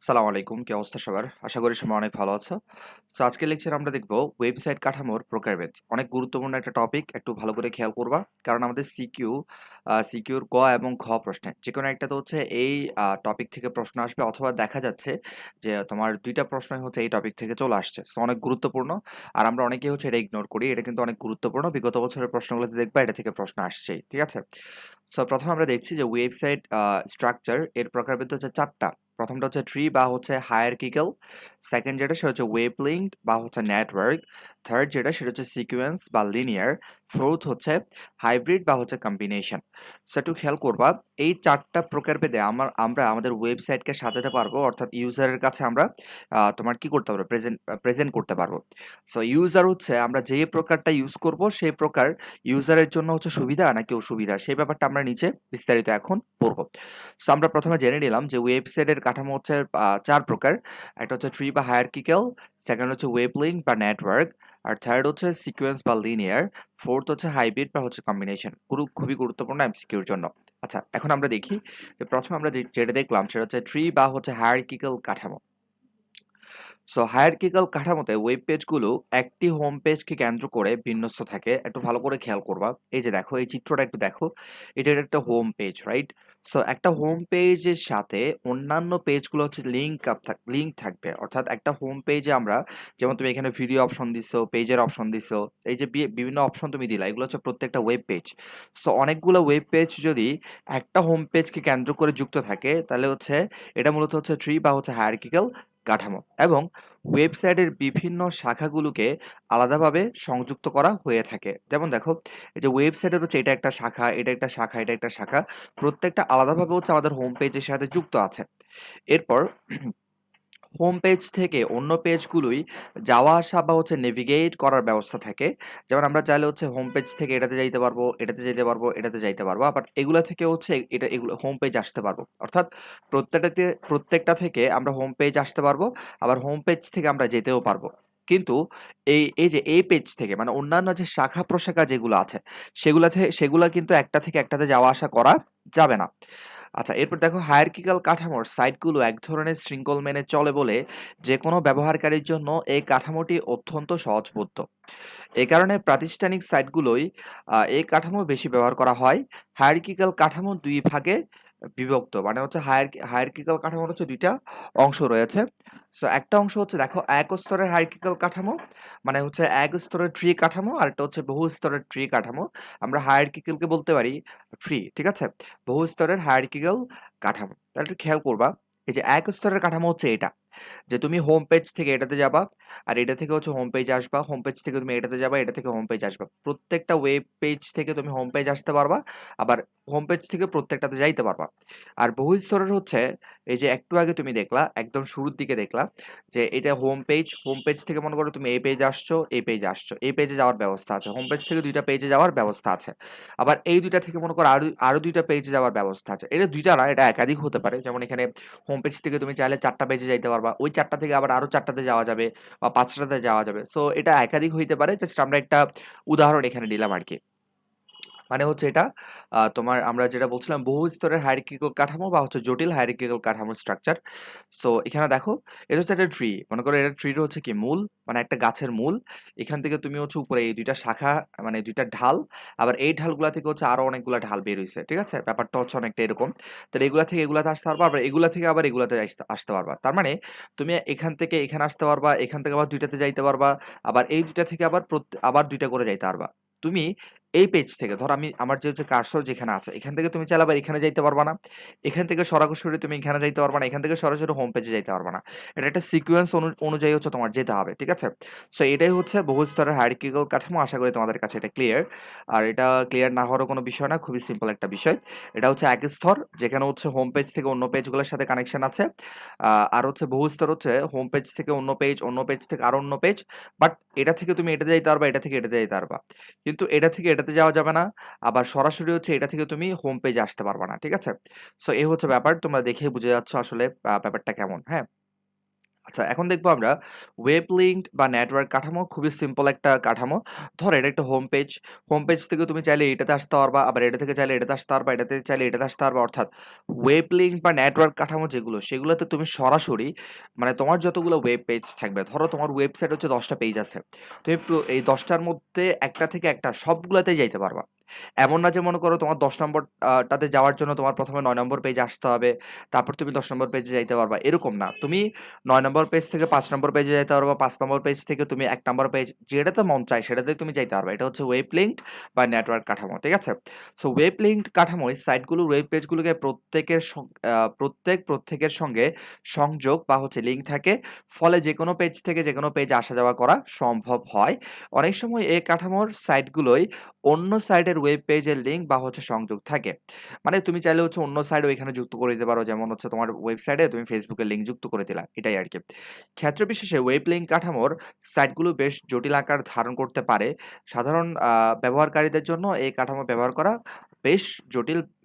সালাম আলাইকুম, কি অবস্থা সবার? আশা করি সবাই অনেক ভালো আছো। সো আজকের লেকচারে আমরা দেখব ওয়েবসাইট কাঠামোর প্রকারভেদ। অনেক গুরুত্বপূর্ণ একটা টপিক, একটু ভালো করে খেয়াল করবা। কারণ আমাদের সিকিউর ক এবং খ প্রশ্নে যেকোনো একটাতে হচ্ছে এই টপিক থেকে প্রশ্ন আসবে, অথবা দেখা যাচ্ছে যে তোমার ২ টা প্রশ্নই হচ্ছে এই টপিক থেকে চলে আসছে। সো অনেক গুরুত্বপূর্ণ। আর আমরা অনেকেই হচ্ছে এটা ইগনোর করি। এটা কিন্তু অনেক গুরুত্বপূর্ণ। বিগত বছরের প্রশ্নগুলোতে দেখবা এটা থেকে প্রশ্ন আসছেই। ঠিক আছে? সো ১ম আমরা দেখছি যে ওয়েবসাইট স্ট্রাকচার এর প্রকারভেদ হচ্ছে ৪ টা। ১ম টা হচ্ছে ট্রি বা হচ্ছে হায়ারার্কিক্যাল, 2nd যেটা সেটা হচ্ছে ওয়েব লিঙ্কড বা হচ্ছে নেটওয়ার্ক, 3rd যেটা সেটা হচ্ছে সিকোয়েন্স বা লিনিয়ার, 4th হচ্ছে হাইব্রিড বা হচ্ছে কম্বিনেশন। সো একটু খেয়াল করবা, এই ৪ টা প্রকারভেদে আমরা আমাদের ওয়েবসাইটকে সাজাতে পারবো, অর্থাৎ ইউজারের কাছে আমরা তোমার কি করতে পারবো? প্রেজেন্ট করতে পারবো। সো ইউজার হচ্ছে আমরা যে প্রকারটা ইউজ করব সেই প্রকার ইউজারের জন্য হচ্ছে সুবিধা নাকি অসুবিধা, সেই ব্যাপারটা আমরা নিচে বিস্তারিত এখন পড়ব। সো আমরা প্রথমে জেনে নিলাম যে ওয়েবসাইটের কাঠামো হচ্ছে ৪ প্রকার। একটা হচ্ছে ট্রি বা হায়ারার্কিক্যাল, 2nd হচ্ছে ওয়েব লিঙ্ক বা নেটওয়ার্ক, আর 3rd হচ্ছে সিকোয়েন্স বা লিনিয়ার, 4th হচ্ছে হাইব্রিড বা হচ্ছে কম্বিনেশন। খুবই গুরুত্বপূর্ণ এমসিকিউর জন্য। আচ্ছা, এখন আমরা দেখি যে প্রথমে আমরা যেটা দেখলাম সেটা হচ্ছে ট্রি বা হচ্ছে হায়ারার্কিক্যাল কাঠামো। সো হায়ারার্কিক্যাল কাঠামোতে ওয়েব পেজগুলো একটি হোম পেজকে কেন্দ্র করে বিন্যস্ত থাকে। একটু ভালো করে খেয়াল করবা। এই যে দেখো, এই চিত্রটা একটু দেখো। এটা একটা হোম পেজ, রাইট? সো একটা হোম পেজের সাথে অন্যান্য পেজগুলো হচ্ছে লিঙ্ক থাকবে। অর্থাৎ একটা হোম পেজে আমরা, যেমন তুমি এখানে ভিডিও অপশন দিছো, পেজের অপশন দিছো। এই যে বিভিন্ন অপশন তুমি দিলা, এগুলো হচ্ছে প্রত্যেকটা ওয়েব পেজ। সো অনেকগুলো ওয়েব পেজ যদি একটা হোম পেজকে কেন্দ্র করে যুক্ত থাকে, তাহলে হচ্ছে এটা মূলত হচ্ছে ট্রি বা হচ্ছে হায়ারার্কিক্যাল কাঠামো। এবং ওয়েবসাইটের বিভিন্ন শাখাগুলোকে আলাদাভাবে সংযুক্ত করা হয়ে থাকে। যেমন দেখো, এই যে ওয়েবসাইটের হচ্ছে এটা একটা শাখা, এটা একটা শাখা, এটা একটা শাখা। প্রত্যেকটা আলাদাভাবে হচ্ছে আমাদের হোম পেজের সাথে যুক্ত আছে। এরপর হোম পেজ থেকে অন্য পেজগুলোই যাওয়া আসা বা হচ্ছে নেভিগেট করার ব্যবস্থা থাকে। যেমন আমরা চাইলে হচ্ছে হোম পেজ থেকে এটাতে যাইতে পারবো, এটাতে যেতে পারবো, এটাতে যাইতে পারবো। আবার এগুলা থেকে হচ্ছে এগুলো হোম পেজ আসতে পারবো। অর্থাৎ প্রত্যেকটা থেকে আমরা হোম পেজ আসতে পারবো, আবার হোম পেজ থেকে আমরা যেতেও পারবো। কিন্তু এই যে এই পেজ থেকে মানে অন্যান্য যে শাখা-প্রশাখা যেগুলো আছে, সেগুলা কিন্তু একটা থেকে একটাতে যাওয়া আসা করা যাবে না। আচ্ছা, এরপর দেখো, হায়ারার্কিক্যাল কাঠামোর সাইটগুলো এক ধরনের শৃঙ্খল মেনে চলে বলে যেকোনো ব্যবহারকারীর জন্য এই কাঠামোটি অত্যন্ত সহজবোধ্য। এ কারণে প্রাতিষ্ঠানিক সাইটগুলোই এই কাঠামো বেশি ব্যবহার করা হয়। হায়ারার্কিক্যাল কাঠামো ২ ভাগে বিভক্ত। মানে হচ্ছে হায়ারার্কিক্যাল কাঠামোর হচ্ছে ২ টা অংশ রয়েছে। সো একটা অংশ হচ্ছে দেখো, এক স্তরের হায়ারার্কিক্যাল কাঠামো, মানে হচ্ছে এক স্তরের ট্রি কাঠামো, আরেকটা হচ্ছে বহু স্তরের ট্রি কাঠামো। আমরা হায়ারার্কিক্যালকে বলতে পারি ট্রি, ঠিক আছে? বহু স্তরের হায়ারার্কিক্যাল কাঠামো। তাহলে একটু খেয়াল করবা, এই যে এক স্তরের কাঠামো হচ্ছে এটা। যে তুমি হোম পেজ থেকে এটাতে যাবা, আর এটা থেকে হচ্ছে হোম পেজে আসবা, হোম পেজ থেকে তুমি এটাতে যাবা, এটা থেকে হোম পেজে আসবা। প্রত্যেকটা ওয়েব পেজ থেকে তুমি হোম পেজ আসতে পারবা, আবার হোম পেজ থেকে প্রত্যেকটাতে যাইতে পারবা। আর বহুস্তরের হচ্ছে এই যে একটু আগে তুমি দেখলা, একদম শুরুর দিকে দেখলা যে এটা হোম পেজ থেকে মনে করো তুমি এই পেজে আসছো, এই পেজে আসছো, এই পেজে যাওয়ার ব্যবস্থা আছে। হোম পেজ থেকে ২ টা পেজে যাওয়ার ব্যবস্থা আছে। আবার এই ২ টা থেকে মনে করো আরো ২ টা পেজে যাওয়ার ব্যবস্থা আছে। এটা ২ টা না, এটা একাধিক হতে পারে। যেমন এখানে হোম পেজ থেকে তুমি চাইলে ৪ টা পেজে যাইতে পারবা। ওই ৪ টা থেকে আবার আরো ৪ টাতে যাওয়া যাবে বা ৫ টাতে যাওয়া যাবে। সো এটা একাধিক হইতে পারে। জাস্ট আমরা একটা উদাহরণ এখানে দিলাম আরকি। মানে হচ্ছে এটা তোমার আমরা যেটা বলছিলাম বহু স্তরের হায়ারার্কিক্যাল কাঠামো বা হচ্ছে জটিল হায়ারার্কিক্যাল কাঠামো স্ট্রাকচার। সো এখানে দেখো, এটা হচ্ছে একটা ট্রি। মনে করো এটা ট্রির হচ্ছে কি মূল, মানে একটা গাছের মূল। এখান থেকে তুমি হচ্ছে উপরে এই ২ টা শাখা, মানে ২ টা ঢাল, আবার এই ঢালগুলা থেকে হচ্ছে আরো অনেকগুলা ঢাল বের হইছে। ঠিক আছে? ব্যাপারটা হচ্ছে অনেকটা এরকম। তাহলে এগুলা থেকে এগুলাতে আসতে পারবা, আবার এগুলা থেকে আবার এগুলাতে আসতে পারবা। তার মানে তুমি এখান থেকে এখানে আসতে পারবা, এখান থেকে আবার ২ টাতে যাইতে পারবা, আবার এই ২ টা থেকে আবার ২ টা করে যাইতে পারবা। তুমি এই পেজ থেকে ধরো আমার যে হচ্ছে কার্সর যেখানে আছে, এখান থেকে তুমি চাইলে আবার এখানে যাইতে পারবা না। এখান থেকে সরাসরি তুমি এখানে যাইতে পারবা না। এখান থেকে সরাসরি হোম পেজে যাইতে পারবা না। এটা একটা সিকোয়েন্স অনুযায়ী হচ্ছে তোমার যেতে হবে। ঠিক আছে? সো এটাই হচ্ছে বহুস্তরের হায়ারার্কিক্যাল কাঠামো। আশা করি তোমাদের কাছে এটা ক্লিয়ার। আর এটা ক্লিয়ার না হওয়ারও কোনো বিষয় না। খুবই সিম্পল একটা বিষয়। এটা হচ্ছে এক স্তর, যেখানে হচ্ছে হোম পেজ থেকে অন্য পেজগুলোর সাথে কানেকশন আছে। আর হচ্ছে বহুস্তর হচ্ছে হোম পেজ থেকে অন্য পেজ থেকে আরো অন্য পেজ। বাট এটা থেকে তুমি এটাতে যাইতে পারবা, এটা থেকে এটাতে যাইতে পারবা। কিন্তু এটা থেকে এটাতে যাওয়া যাবে না। আবার সরাসরি হচ্ছে এটা থেকে তুমি হোম পেজে আসতে পারবা না। ঠিক আছে? সো এই হচ্ছে ব্যাপার। তোমরা দেখেই বুঝে যাচ্ছ আসলে ব্যাপারটা কেমন। হ্যাঁ? আচ্ছা, এখন দেখবো আমরা ওয়েব লিঙ্কড বা নেটওয়ার্ক কাঠামো খুবই সিম্পল একটা কাঠামো। ধরো এটা একটা হোম পেজ। হোম পেজ থেকে তুমি চাইলে এটাতে আসতে পারবা, আবার এটা থেকে চাইলে এটাতে আসতে পারবা, এটাতে চাইলে এটাতে আসতে পারবা। অর্থাৎ ওয়েব লিঙ্ক বা নেটওয়ার্ক কাঠামো যেগুলো, সেগুলোতে তুমি সরাসরি মানে তোমার যতগুলো ওয়েব পেজ থাকবে, ধরো তোমার ওয়েবসাইট হচ্ছে ১০ টা পেজ আছে। তুমি এই ১০ টার মধ্যে একটা থেকে একটা সবগুলাতেই যাইতে পারবা। এমন না যে মনে করো তোমার ১০ নম্বর টাতে যাওয়ার জন্য তোমার ১ম এ ৯ নম্বর পেজে আসতে হবে, তারপর তুমি ১০ নম্বর পেজে যাইতে পারবা। এরকম না। তুমি ৯ নম্বর পেজ থেকে ৫ নম্বর পেজে যাইতে পারবা, ৫ নম্বর পেজ থেকে তুমি ১ নম্বর পেজ, যেটাতে মন চায় সেটাতেই তুমি যাইতে পারবা। এটা হচ্ছে ওয়েব লিঙ্কড বা নেটওয়ার্ক কাঠামো। ঠিক আছে? সো ওয়েব লিঙ্কড কাঠামোয় সাইটগুলোর ওয়েব পেজগুলোকে প্রত্যেকের সঙ্গে সংযোগ বা হচ্ছে লিঙ্ক থাকে। ফলে যেকোনো পেজ থেকে যেকোনো পেজে আসা যাওয়া করা সম্ভব হয়। অনেক সময় এই কাঠামোর সাইটগুলোই অন্য সাইটের ওয়েব পেজের লিঙ্ক বা হচ্ছে সংযোগ থাকে। মানে তুমি চাইলে হচ্ছে অন্য সাইটও এখানে যুক্ত করে দিতে পারো। যেমন হচ্ছে তোমার ওয়েবসাইটে তুমি Facebook এর লিঙ্ক যুক্ত করে দিলা। এটাই আরকি। ক্ষেত্র বিশেষে ওয়েব লিঙ্ক কাঠামোর সাইটগুলো বেশ জটিল আকার ধারণ করতে পারে। সাধারণ ব্যবহারকারীদের জন্য এই কাঠামো ব্যবহার করা বেশ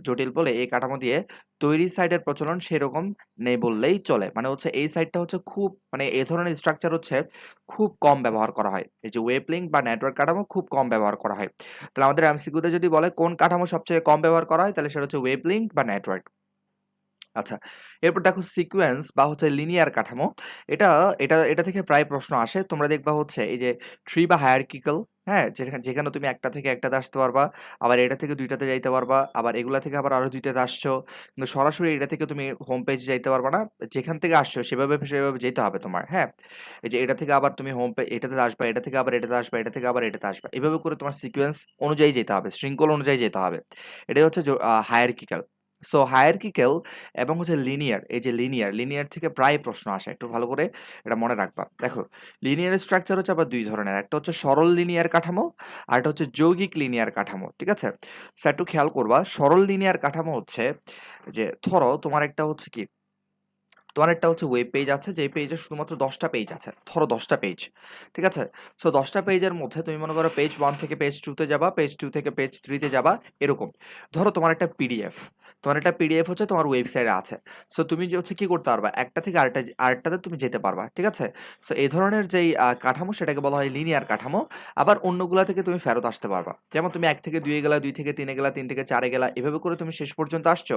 জটিল বলে এই কাঠামো দিয়ে তৈরি সাইটের প্রচলন সেরকম নেই বললেই চলে। মানে হচ্ছে এই সাইটটা হচ্ছে খুব মানে এ ধরনের স্ট্রাকচার হচ্ছে খুব কম ব্যবহার করা হয়। এই যে ওয়েব লিঙ্ক বা নেটওয়ার্ক কাঠামো খুব কম ব্যবহার করা হয়। তাহলে আমাদের এমসিকিউতে যদি বলে কোন কাঠামো সবচেয়ে কম ব্যবহার করা হয়, তাহলে সেটা হচ্ছে ওয়েব লিঙ্ক বা নেটওয়ার্ক। আচ্ছা, এরপর দেখো সিকোয়েন্স বা হচ্ছে লিনিয়ার কাঠামো। এটা এটা থেকে প্রায় প্রশ্ন আসে। তোমরা দেখবা হচ্ছে এই যে ট্রি বা হায়ারার্কিক্যাল, হ্যাঁ? যেখানে তুমি একটা থেকে একটাতে আসতে পারবা, আবার এটা থেকে ২ টাতে যাইতে পারবা, আবার এগুলা থেকে আবার আরো ২ টাতে আসছো। কিন্তু সরাসরি এটা থেকে তুমি হোম পেজে যাইতে পারবা না। যেখান থেকে আসছো সেভাবে যেতে হবে তোমার, হ্যাঁ? এই যে এটা থেকে আবার তুমি এটাতে আসবা, এটা থেকে আবার এটাতে আসবা, এটা থেকে আবার এটাতে আসবা। এভাবে করে তোমার সিকোয়েন্স অনুযায়ী যেতে হবে, শৃঙ্খল অনুযায়ী যেতে হবে। এটাই হচ্ছে হায়ারার্কিক্যাল। সো হায়ারার্কিক্যাল এবং হচ্ছে লিনিয়ার, এই যে লিনিয়ার থেকে প্রায় প্রশ্ন আসে। একটু ভালো করে এটা মনে রাখবা। দেখো, লিনিয়ার স্ট্রাকচার হচ্ছে আবার ২ ধরনের। একটা হচ্ছে সরল লিনিয়ার কাঠামো, আরেকটা হচ্ছে যৌগিক লিনিয়ার কাঠামো। ঠিক আছে? সো একটু খেয়াল করবা। সরল লিনিয়ার কাঠামো হচ্ছে যে ধরো তোমার একটা হচ্ছে ওয়েব পেজ আছে, যেই পেজে শুধুমাত্র ১০ টা পেজ আছে। ধরো ১০ টা পেজ। ঠিক আছে? সো ১০ টা পেজের মধ্যে তুমি মনে করো পেজ 1 থেকে পেজ 2 তে যাবা, পেজ 2 থেকে পেজ 3 তে যাবা, এরকম। ধরো তোমার একটা পিডিএফ হচ্ছে তোমার ওয়েবসাইটে আছে। সো তুমি যে হচ্ছে কি করতে পারবা? একটা থেকে আরেকটাতে তুমি যেতে পারবা। ঠিক আছে? সো এই ধরনের যেই কাঠামো সেটাকে বলা হয় লিনিয়ার কাঠামো। আবার অন্যগুলা থেকে তুমি ফেরত আসতে পারবা। যেমন তুমি ১ থেকে ২ এ গেলা, ২ থেকে ৩ এ গেলা, ৩ থেকে ৪ এ গেলা। এভাবে করে তুমি শেষ পর্যন্ত আসছো।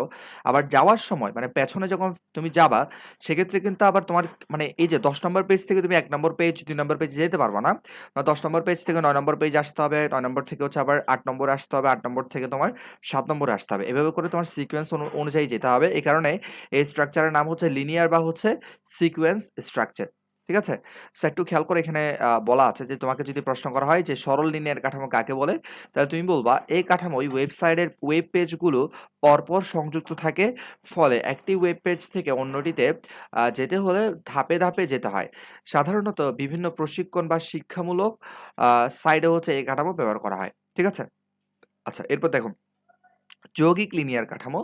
আবার যাওয়ার সময় মানে পেছনে যখন তুমি যাবা, সেক্ষেত্রে কিন্তু আবার তোমার মানে এই যে ১০ নম্বর পেজ থেকে তুমি ১ নম্বর পেজ, ২ নম্বর পেজে যেতে পারবা না। ১০ নম্বর পেজ থেকে ৯ নম্বর পেজে আসতে হবে। ৯ নম্বর থেকে হচ্ছে আবার ৮ নম্বরে আসতে হবে। ৮ নম্বর থেকে তোমার ৭ নম্বরে আসতে হবে। এভাবে করে তোমার সিকোয়েন্স অনুযায়ী যেতে হবে। এই কারণে এই স্ট্রাকচারের নাম হচ্ছে লিনিয়ার বা হচ্ছে সিকোয়েন্স স্ট্রাকচার। ঠিক আছে? সো একটু খেয়াল করে এখানে বলা আছে যে তোমাকে যদি প্রশ্ন করা হয় যে সরল লিনিয়ার কাঠামো কাকে বলে? তাহলে তুমি বলবা এই কাঠামোয় ওয়েবসাইটের ওয়েব পেজগুলো পরপর সংযুক্ত থাকে। ফলে একটি ওয়েব পেজ থেকে অন্যটিতে যেতে হলে ধাপে যেতে হয়। সাধারণত বিভিন্ন প্রশিক্ষণ বা শিক্ষামূলক সাইটে হচ্ছে এই কাঠামো ব্যবহার করা হয়। ঠিক আছে? আচ্ছা, এরপর দেখো যৌগিক লিনিয়ার কাঠামো।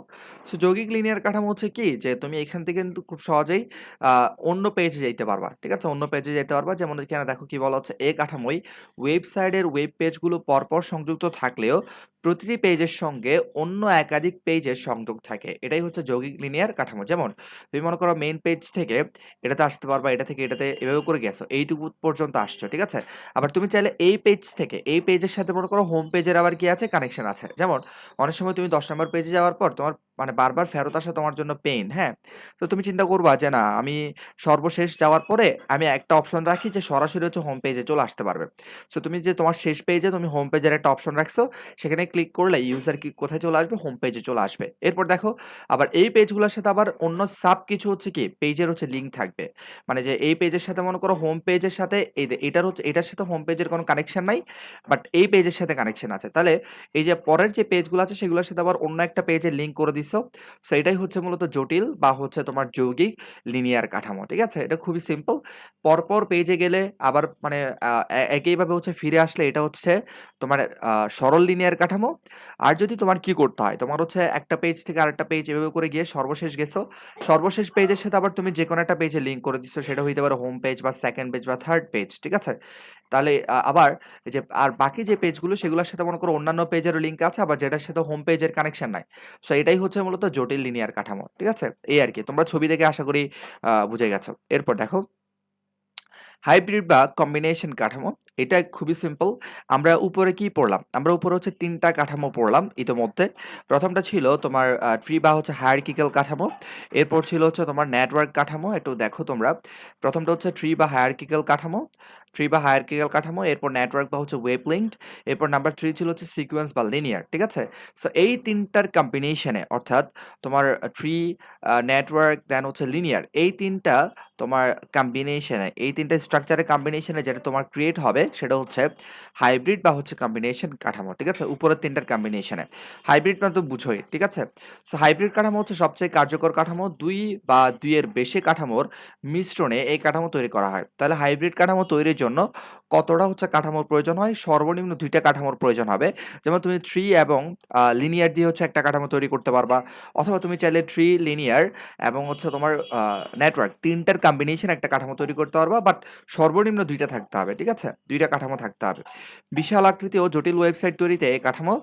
সো যৌগিক লিনিয়ার কাঠামো হচ্ছে কি? যে তুমি এখান থেকে কিন্তু খুব সহজেই আ অন্য পেজে যাইতে পারবা। ঠিক আছে? অন্য পেজে যাইতে পারবা। যেমন এখানে দেখো কি বলা হচ্ছে, এই কাঠামোয় ওয়েবসাইটের ওয়েব পেজগুলো পরপর সংযুক্ত থাকলেও প্রতিটি পেজের সঙ্গে অন্য একাধিক পেজের সংযোগ থাকে। এটাই হচ্ছে যৌগিক লিনিয়ার কাঠামো। যেমন তুমি মনে করো মেইন পেজ থেকে এটাতে আসতে পারবা, এটা থেকে এটাতে এভাবে করে গেছো। এইটুকু পর্যন্ত আসছো। ঠিক আছে? আবার তুমি চাইলে এই পেজ থেকে এই পেজের সাথে মনে করো হোম পেজের আবার কি আছে? কানেকশন আছে। যেমন অনেক সময় তুমি ১০ নম্বর পেজে যাওয়ার পর তোমার মানে বারবার ফেরত আসা তোমার জন্য পেইন, হ্যাঁ? তো তুমি চিন্তা করবা যে না, আমি সর্বশেষ যাওয়ার পরে আমি একটা অপশন রাখি যে সরাসরি হচ্ছে হোম পেজে চলে আসতে পারবে। সো তুমি যে তোমার শেষ পেজে তুমি হোম পেজের একটা অপশন রাখছো, সেখানে ক্লিক করলে ইউজার কি কোথায় চলে আসবে? হোম পেজে চলে আসবে। এরপর দেখো আবার এই পেজগুলোর সাথে আবার অন্য সাব কিছু হচ্ছে কি পেজের হচ্ছে লিঙ্ক থাকবে। মানে যে এই পেজের সাথে মনে করো হোম পেজের সাথে এটার সাথে হোম পেজের কোনো কানেকশন নাই। বাট এই পেজের সাথে কানেকশন আছে। তাহলে এই যে পরের যে পেজগুলো আছে সেগুলোর সাথে আবার অন্য একটা পেজে লিঙ্ক করে দিছো। সো এটাই হচ্ছে মূলত জটিল বা হচ্ছে তোমার যৌগিক লিনিয়ার কাঠামো। ঠিক আছে? এটা খুবই সিম্পল। পরপর পেজে গেলে আবার মানে আ একইভাবে হচ্ছে ফিরে আসলে এটা হচ্ছে তোমার সরল লিনিয়ার কাঠামো। আর যদি তোমার কি করতে হয়? তোমার হচ্ছে একটা পেজ থেকে আরেকটা পেজ এভাবে করে গিয়ে সর্বশেষ গেছো। সর্বশেষ পেজের সাথে আবার তুমি যেকোনো একটা পেজে লিঙ্ক করে দিছো। সেটা হইতে পারে হোম পেজ বা 2nd পেজ বা 3rd পেজ। ঠিক আছে? তাহলে আবার এই যে আর বাকি যে পেজগুলো সেগুলোর সাথে মনে করো অন্যান্য পেজেরও লিঙ্ক আছে, আবার যেটার সাথে হোম পেজের কানেকশন নাই। সো এটাই হচ্ছে মূলত জটিল লিনিয়ার কাঠামো। ঠিক আছে? এই আরকি। তোমরা ছবি দেখে আশা করি বুঝে গেছো। এরপর দেখো হাইব্রিড বা কম্বিনেশন কাঠামো এটা খুবই সিম্পল। আমরা উপরে কি পড়লাম? আমরা উপরে হচ্ছে ৩ টা কাঠামো পড়লাম ইতোমধ্যে। প্রথমটা ছিল তোমার ট্রি বা হচ্ছে হায়ারার্কিক্যাল কাঠামো। এরপর ছিল হচ্ছে তোমার নেটওয়ার্ক কাঠামো। একটু দেখো তোমরা। প্রথমটা হচ্ছে ট্রি বা হায়ারার্কিক্যাল কাঠামো, এরপর নেটওয়ার্ক বা হচ্ছে ওয়েব লিঙ্কড, এরপর নাম্বার 3 ছিল হচ্ছে সিকোয়েন্স বা লিনিয়ার। ঠিক আছে? সো এই ৩ টার কম্বিনেশনে অর্থাৎ তোমার ট্রি, নেটওয়ার্ক দেন হচ্ছে লিনিয়ার, এই ৩ টা তোমার কম্বিনেশনে, এই ৩ টা স্ট্রাকচারের কম্বিনেশনে যেটা তোমার ক্রিয়েট হবে সেটা হচ্ছে হাইব্রিড বা হচ্ছে কম্বিনেশন কাঠামো। ঠিক আছে? উপরের ৩ টার কম্বিনেশনে। হাইব্রিড মানে তো বুঝোই। ঠিক আছে? সো হাইব্রিড কাঠামো হচ্ছে সবচেয়ে কার্যকর কাঠামো। ২ বা ২ এর বেশি কাঠামোর মিশ্রণে এই কাঠামো তৈরি করা হয়। তাহলে হাইব্রিড কাঠামো তৈরির জন্য কতটা হচ্ছে কাঠামোর প্রয়োজন হয়? সর্বনিম্ন ২ টা কাঠামোর প্রয়োজন হবে। যেমন তুমি ট্রি এবং লিনিয়ার দিয়ে হচ্ছে একটা কাঠামো তৈরি করতে পারবা। অথবা তুমি চাইলে ট্রি, লিনিয়ার এবং হচ্ছে তোমার নেটওয়ার্ক ৩ টার কম্বিনেশন একটা কাঠামো তৈরি করতে পারবা। বাট সর্বনিম্ন ২ টা থাকতে হবে। ঠিক আছে? ২ টা কাঠামো থাকতে হবে। বিশাল আকৃতি ও জটিল ওয়েবসাইট তৈরিতে এই কাঠামো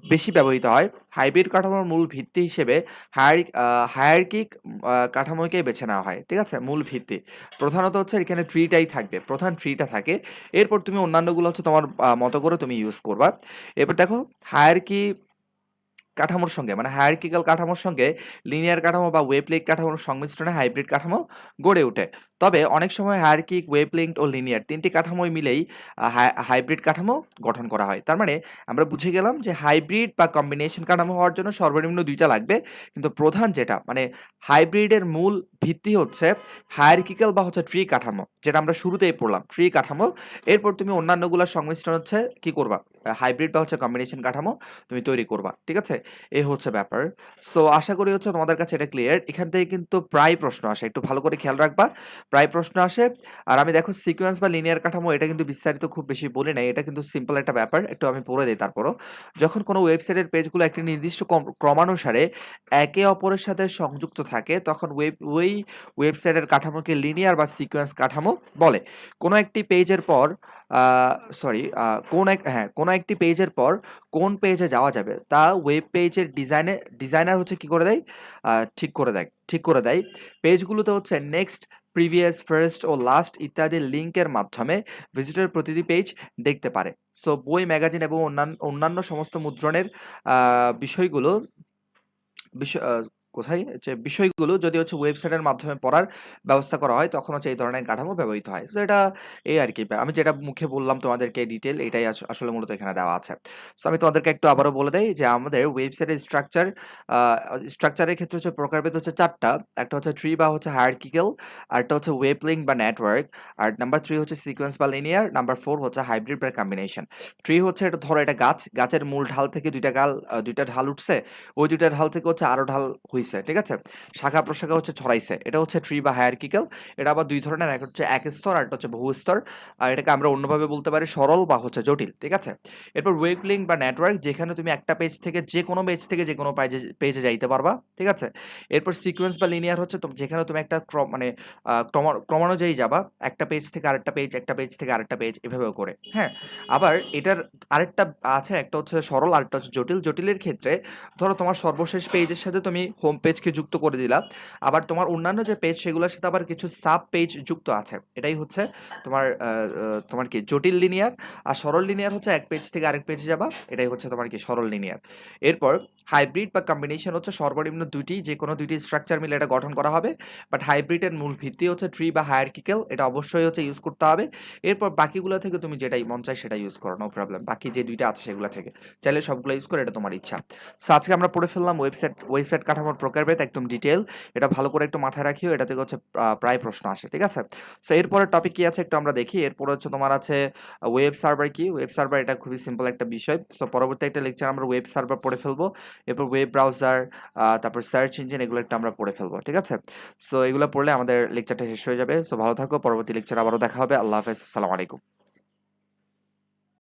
বেশি ব্যবহৃত হয়। হাইব্রিড কাঠামোর মূল ভিত্তি হিসেবে হায়ারার্কিক কাঠামোকেই বেছে নেওয়া হয়। ঠিক আছে? মূল ভিত্তি। প্রধানত হচ্ছে এখানে ট্রিটাই থাকবে। প্রধান ট্রিটা থাকে। এরপর তুমি অন্যান্যগুলো হচ্ছে তোমার মতো করে তুমি ইউজ করবা। এরপর দেখো হায়ারার্কি কাঠামোর সঙ্গে মানে হায়ারার্কিক্যাল কাঠামোর সঙ্গে লিনিয়ার কাঠামো বা ওয়েব লিঙ্ক কাঠামোর সংমিশ্রণে হাইব্রিড কাঠামো গড়ে ওঠে। তবে অনেক সময় হায়ারার্কিক, ওয়েব লিঙ্কড ও লিনিয়ার ৩ টি কাঠামোই মিলেই হাইব্রিড কাঠামো গঠন করা হয়। তার মানে আমরা বুঝে গেলাম যে হাইব্রিড বা কম্বিনেশন কাঠামো হওয়ার জন্য সর্বনিম্ন ২ টা লাগবে। কিন্তু প্রধান যেটা মানে হাইব্রিডের মূল ভিত্তি হচ্ছে হায়ারার্কিক্যাল বা হচ্ছে ট্রি কাঠামো। যেটা আমরা শুরুতেই পড়লাম, ট্রি কাঠামো। এরপর তুমি অন্যান্যগুলোর সংমিশ্রণ হচ্ছে কি করবা? হাইব্রিড বা হচ্ছে কম্বিনেশন কাঠামো তুমি তৈরি করবা। ঠিক আছে? এই হচ্ছে ব্যাপার। সো আশা করি হচ্ছে তোমাদের কাছে এটা ক্লিয়ার। এখান থেকে কিন্তু প্রায় প্রশ্ন আসে। একটু ভালো করে খেয়াল রাখবা। প্রায় প্রশ্ন আসে। আর আমি দেখো সিকোয়েন্স বা লিনিয়ার কাঠামো এটা কিন্তু বিস্তারিত খুব বেশি বলি নাই। এটা কিন্তু সিম্পল একটা ব্যাপার। একটু আমি পড়ে দেই তারপরও। যখন কোনো ওয়েবসাইটের পেজগুলো একটি নির্দিষ্ট ক্রমানুসারে একে অপরের সাথে সংযুক্ত থাকে তখন ওই ওয়েবসাইটের কাঠামোকে লিনিয়ার বা সিকোয়েন্স কাঠামো বলে। কোনো একটি পেজের পর আ সরি আ কোনো একটি পেজের পর কোন পেজে যাওয়া যাবে তা ওয়েব পেজের ডিজাইনার হচ্ছে কি করে দেয়? আ ঠিক করে দেয়। পেজগুলোতে হচ্ছে নেক্সট, প্রিভিয়াস, ফার্স্ট ও লাস্ট ইত্যাদি লিঙ্কের মাধ্যমে ভিজিটর প্রতিটি পেজ দেখতে পারে। সো বই, ম্যাগাজিন এবং অন্যান্য সমস্ত মুদ্রণের আ বিষয়গুলো বিষ আ কোথায়? যে বিষয়গুলো যদি হচ্ছে ওয়েবসাইটের মাধ্যমে পড়ার ব্যবস্থা করা হয়, তখন হচ্ছে এই ধরনের কাঠামো ব্যবহৃত হয়। সো এটা এই আরকি। আমি যেটা মুখে বললাম তোমাদেরকে ডিটেইল এটাই আসলে মূলত এখানে দেওয়া আছে। সো আমি তোমাদেরকে একটু আবারও বলে দেই যে আমাদের ওয়েবসাইটের আ স্ট্রাকচারের ক্ষেত্রে হচ্ছে প্রকারভেদ হচ্ছে ৪ টা। একটা হচ্ছে ট্রি বা হচ্ছে হায়ারার্কিক্যাল, আরেকটা হচ্ছে ওয়েব লিঙ্ক বা নেটওয়ার্ক, আর নাম্বার ৩ হচ্ছে সিকোয়েন্স বা লিনিয়ার, নাম্বার ৪ হচ্ছে হাইব্রিড বা কম্বিনেশন। ট্রি হচ্ছে এটা ধরো এটা গাছ, গাছের মূল ঢাল থেকে ২ টা ঢাল উঠছে। ওই ২ টা ঢাল থেকে হচ্ছে আরো ঢাল হইছে। ঠিক আছে? শাখা-প্রশাখা হচ্ছে ছড়াইছে। এটা হচ্ছে ট্রি বা হায়ারার্কিক্যাল। এটা আবার ২ ধরনের। একটা হচ্ছে এক স্তর, আরেকটা হচ্ছে বহু স্তর। আর এটাকে আমরা অন্যভাবে বলতে পারি সরল বা হচ্ছে জটিল। ঠিক আছে? এরপর ওয়েব লিঙ্ক বা নেটওয়ার্ক যেখানে তুমি একটা পেজ থেকে যেকোনো পেজ থেকে যেকোনো পেজে যাইতে পারবা। ঠিক আছে? এরপর সিকোয়েন্স বা লিনিয়ার হচ্ছে যেখানে তুমি একটা মানে ক্রমানুযায়ী যাবা। একটা পেজ থেকে আরেকটা পেজ, একটা পেজ থেকে আরেকটা পেজ এভাবেও করে। হ্যাঁ? আবার এটার আরেকটা আছে, একটা হচ্ছে সরল, আরেকটা হচ্ছে জটিল। জটিলের ক্ষেত্রে ধরো তোমার সর্বশেষ পেজের সাথে তুমি হোম পেজকে যুক্ত করে দিলা। আবার তোমার অন্যান্য যে পেজ সেগুলোর সাথে আবার কিছু সাব পেজ যুক্ত আছে। এটাই হচ্ছে তোমার তোমার কি জটিল লিনিয়ার। আর সরল লিনিয়ার হচ্ছে এক পেজ থেকে আরেক পেজে যাবা। এটাই হচ্ছে তোমার কি সরল লিনিয়ার। এরপর হাইব্রিড বা কম্বিনেশন হচ্ছে সর্বনিম্ন ২ টি যেকোনো ২ টি স্ট্রাকচার মিলে এটা গঠন করা হবে। বাট হাইব্রিডের মূল ভিত্তি হচ্ছে ট্রি বা হায়ারার্কিক্যাল। এটা অবশ্যই হচ্ছে ইউজ করতে হবে। এরপর বাকিগুলো থেকে তুমি যেটাই মন চায় সেটা ইউজ করো। No problem. বাকি যে ২ টা আছে সেগুলা থেকে। চাইলে সবগুলো ইউজ করো, এটা তোমার ইচ্ছা। সো আজকে আমরা পড়ে ফেললাম ওয়েবসাইট কাঠামোর প্রকারভেদ একদম ডিটেইল। এটা ভালো করে একটু মাথায় রাখিও। এটা থেকে হচ্ছে প্রায় প্রশ্ন আসে। ঠিক আছে? সো এরপরের টপিক কি আছে একটু আমরা দেখি। এরপরে হচ্ছে তোমার আছে ওয়েব সার্ভার কি? ওয়েব সার্ভার এটা খুবই সিম্পল একটা বিষয়। সো পরবর্তী একটা লেকচার আমরা ওয়েব সার্ভার পড়ে ফেলবো। এরপর ওয়েব ব্রাউজার, তারপর সার্চ ইঞ্জিন এগুলো একটু আমরা পড়ে ফেলবো। ঠিক আছে? সো এগুলো পড়লে আমাদের লেকচারটা শেষ হয়ে যাবে। সো ভালো থাকো। পরবর্তী লেকচারে আবারও দেখা হবে। আল্লাহ হাফেজ। আসসালামু আলাইকুম।